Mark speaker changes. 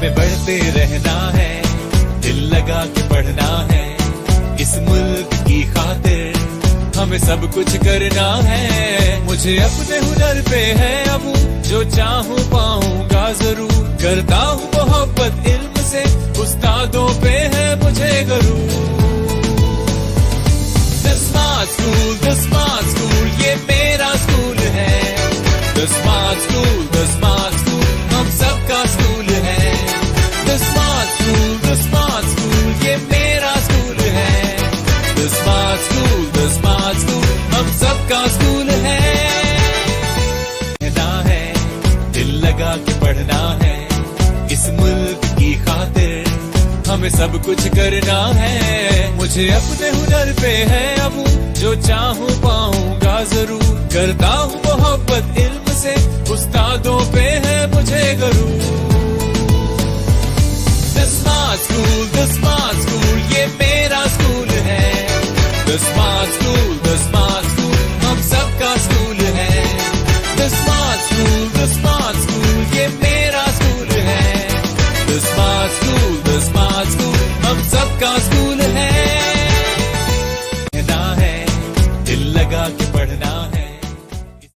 Speaker 1: हमें बढ़ते रहना है, दिल लगा के पढ़ना है, इस मुल्क की खातिर हमें सब कुछ करना है। मुझे अपने हुनर पे है अब, जो चाहूँ पाऊंगा जरूर, करता हूँ मोहब्बत इल्म से, उस्तादों पे है मुझे गरूर। The Smart School, The Smart School, ये मेरा स्कूल है। The Smart School, The Smart School, हम सबका स्कूल है। The Smart School, The Smart School, ये मेरा स्कूल है। The Smart School, The Smart School, हम सबका स्कूल है। पढ़ना है, दिल लगा के पढ़ना है, इस मुल्क की खातिर हमें सब कुछ करना है। मुझे अपने हुनर पे है अब, जो चाहूँ पाऊंगा जरूर, करता हूँ मोहब्बत इल्म से, उस्तादों पे है मुझे गरूर। The Smart School, The Smart School, ये मेरा स्कूल है। The Smart School, The Smart School, हम सबका स्कूल है। The Smart School, The Smart School, ये मेरा स्कूल है। The Smart School, The Smart School, हम सबका स्कूल है।